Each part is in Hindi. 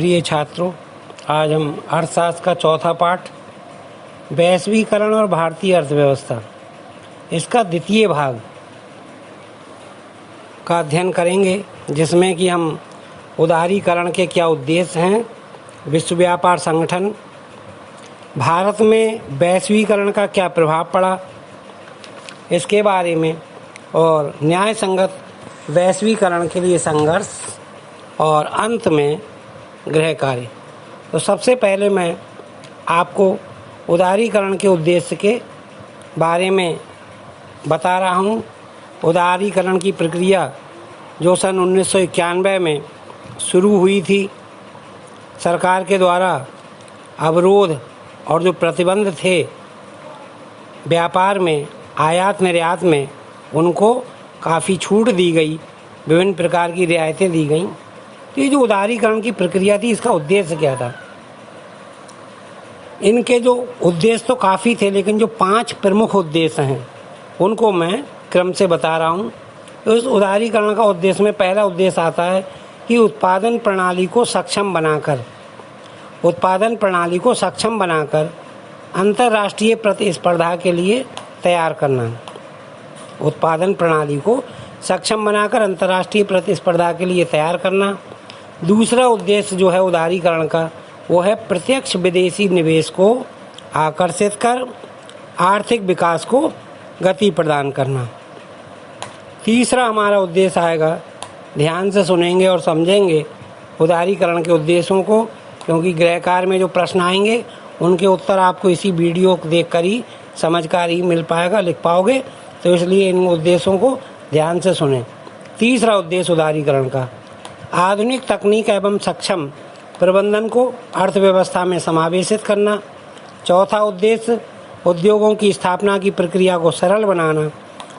प्रिय छात्रों, आज हम अर्थशास्त्र का चौथा पाठ वैश्वीकरण और भारतीय अर्थव्यवस्था इसका द्वितीय भाग का अध्ययन करेंगे, जिसमें कि हम उदारीकरण के क्या उद्देश्य हैं, विश्व व्यापार संगठन, भारत में वैश्वीकरण का क्या प्रभाव पड़ा इसके बारे में, और न्याय संगत वैश्वीकरण के लिए संघर्ष, और अंत में गृह कार्य। तो सबसे पहले मैं आपको उदारीकरण के उद्देश्य के बारे में बता रहा हूँ। उदारीकरण की प्रक्रिया जो सन 1991 में शुरू हुई थी, सरकार के द्वारा अवरोध और जो प्रतिबंध थे व्यापार में, आयात निर्यात में, उनको काफ़ी छूट दी गई, विभिन्न प्रकार की रियायतें दी गईं। तो ये जो उदारीकरण की प्रक्रिया थी, इसका उद्देश्य क्या था? इनके जो उद्देश्य तो काफ़ी थे, लेकिन जो 5 प्रमुख उद्देश्य हैं उनको मैं क्रम से बता रहा हूँ। तो इस उदारीकरण का उद्देश्य में पहला उद्देश्य आता है कि उत्पादन प्रणाली को सक्षम बनाकर अंतर्राष्ट्रीय प्रतिस्पर्धा के लिए तैयार करना। उत्पादन प्रणाली को सक्षम बनाकर अंतर्राष्ट्रीय प्रतिस्पर्धा के लिए तैयार करना। दूसरा उद्देश्य जो है उदारीकरण का, वो है प्रत्यक्ष विदेशी निवेश को आकर्षित कर आर्थिक विकास को गति प्रदान करना। तीसरा हमारा उद्देश्य आएगा, ध्यान से सुनेंगे और समझेंगे उदारीकरण के उद्देश्यों को, क्योंकि गृह कार्य में जो प्रश्न आएंगे उनके उत्तर आपको इसी वीडियो को देखकर ही समझकर ही मिल पाएगा, लिख पाओगे। तो इसलिए इन उद्देश्यों को ध्यान से सुनें। तीसरा उद्देश्य उदारीकरण का, आधुनिक तकनीक एवं सक्षम प्रबंधन को अर्थव्यवस्था में समावेशित करना। चौथा उद्देश्य उद्योगों की स्थापना की प्रक्रिया को सरल बनाना।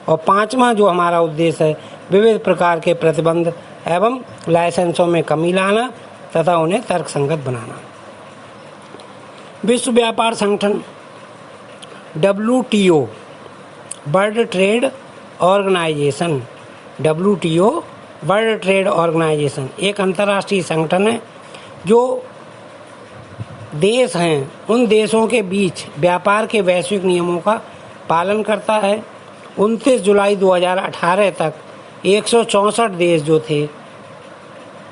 और पांचवा जो हमारा उद्देश्य है, विविध प्रकार के प्रतिबंध एवं लाइसेंसों में कमी लाना तथा उन्हें तर्कसंगत बनाना। विश्व व्यापार संगठन WTO, world trade organisation, WTO world trade organisation एक अंतर्राष्ट्रीय संगठन है जो देश हैं उन देशों के बीच व्यापार के वैश्विक नियमों का पालन करता है। 29 जुलाई 2018 तक 164 देश जो थे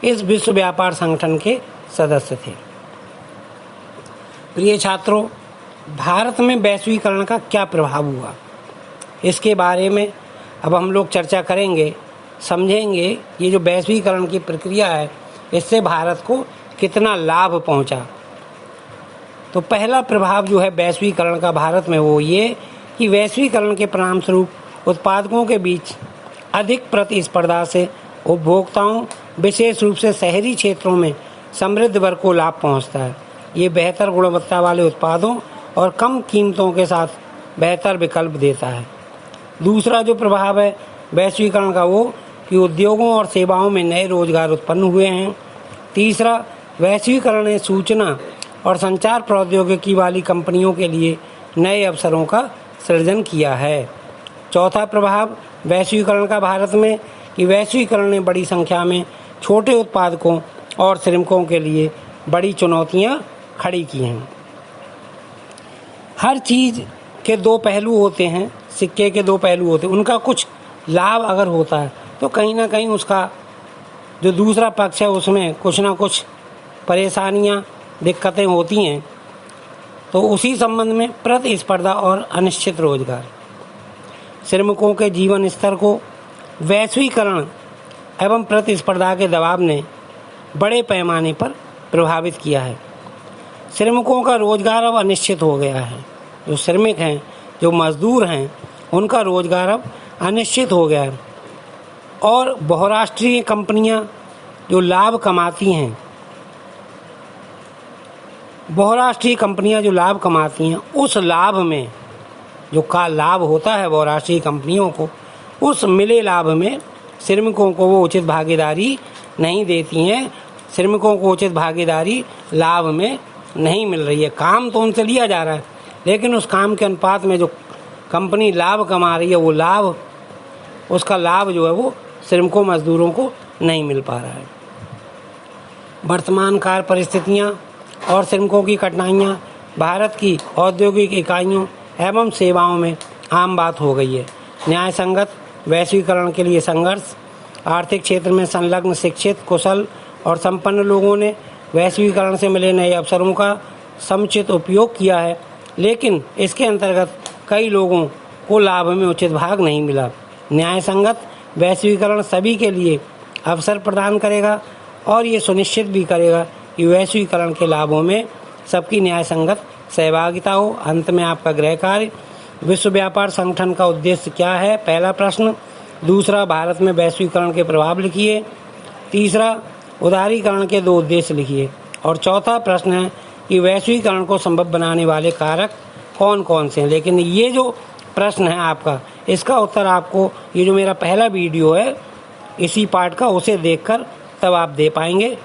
इस विश्व व्यापार संगठन के सदस्य थे। प्रिय छात्रों, भारत में वैश्वीकरण का क्या प्रभाव हुआ, इसके बारे में अब हम लोग चर्चा करेंगे, समझेंगे। ये जो वैश्वीकरण की प्रक्रिया है, इससे भारत को कितना लाभ पहुंचा। तो पहला प्रभाव जो है वैश्वीकरण का भारत में, वो ये कि वैश्वीकरण के परिणाम स्वरूप उत्पादकों के बीच अधिक प्रतिस्पर्धा से उपभोक्ताओं, विशेष रूप से शहरी क्षेत्रों में समृद्ध वर्ग को लाभ पहुंचता है। ये बेहतर गुणवत्ता वाले उत्पादों और कम कीमतों के साथ बेहतर विकल्प देता है। दूसरा जो प्रभाव है वैश्वीकरण का, वो कि उद्योगों और सेवाओं में नए रोजगार उत्पन्न हुए हैं। तीसरा, वैश्वीकरण ने सूचना और संचार प्रौद्योगिकी वाली कंपनियों के लिए नए अवसरों का सृजन किया है। चौथा प्रभाव वैश्वीकरण का भारत में कि वैश्वीकरण ने बड़ी संख्या में छोटे उत्पादकों और श्रमिकों के लिए बड़ी चुनौतियां खड़ी की हैं। हर चीज़ के 2 पहलू होते हैं, सिक्के के 2 पहलू होते हैं। उनका कुछ लाभ अगर होता है तो कहीं ना कहीं उसका जो दूसरा पक्ष है उसमें कुछ ना कुछ परेशानियां, दिक्कतें होती हैं। तो उसी संबंध में प्रतिस्पर्धा और अनिश्चित रोजगार, श्रमिकों के जीवन स्तर को वैश्वीकरण एवं प्रतिस्पर्धा के दबाव ने बड़े पैमाने पर प्रभावित किया है। श्रमिकों का रोजगार अब अनिश्चित हो गया है। जो श्रमिक हैं, जो मजदूर हैं, उनका रोजगार अब अनिश्चित हो गया है। और बहुराष्ट्रीय कंपनियां जो लाभ कमाती हैं, उस लाभ में जो का लाभ होता है बहुराष्ट्रीय कंपनियों को, उस मिले लाभ में श्रमिकों को वो उचित भागीदारी नहीं देती हैं। श्रमिकों को उचित भागीदारी लाभ में नहीं मिल रही है। काम तो उनसे लिया जा रहा है, लेकिन उस काम के अनुपात में जो कंपनी लाभ कमा रही है, वो लाभ, उसका लाभ जो है वो श्रमिकों, मजदूरों को नहीं मिल पा रहा है। वर्तमान कार्य परिस्थितियाँ और श्रमिकों की कठिनाइयाँ भारत की औद्योगिक इकाइयों एवं सेवाओं में आम बात हो गई है। न्याय संगत वैश्वीकरण के लिए संघर्ष। आर्थिक क्षेत्र में संलग्न शिक्षित, कुशल और संपन्न लोगों ने वैश्वीकरण से मिले नए अवसरों का समुचित उपयोग किया है, लेकिन इसके अंतर्गत कई लोगों को लाभ में उचित भाग नहीं मिला। न्याय संगत वैश्वीकरण सभी के लिए अवसर प्रदान करेगा और ये सुनिश्चित भी करेगा कि वैश्वीकरण के लाभों में सबकी न्याय संगत सहभागिता हो। अंत में आपका गृह कार्य, विश्व व्यापार संगठन का उद्देश्य क्या है? पहला प्रश्न। दूसरा, भारत में वैश्वीकरण के प्रभाव लिखिए। तीसरा, उदारीकरण के 2 उद्देश्य लिखिए। और चौथा प्रश्न है कि वैश्वीकरण को संभव बनाने वाले कारक कौन कौन से हैं। लेकिन ये जो प्रश्न है आपका, इसका उत्तर आपको ये जो मेरा पहला वीडियो है इसी पार्ट का, उसे देखकर तब आप दे पाएंगे।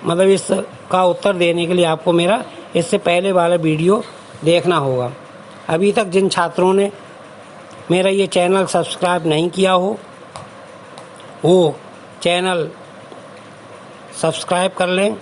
मतलब इसका उत्तर देने के लिए आपको मेरा इससे पहले वाला वीडियो देखना होगा। अभी तक जिन छात्रों ने मेरा ये चैनल सब्सक्राइब नहीं किया हो वो चैनल सब्सक्राइब कर लें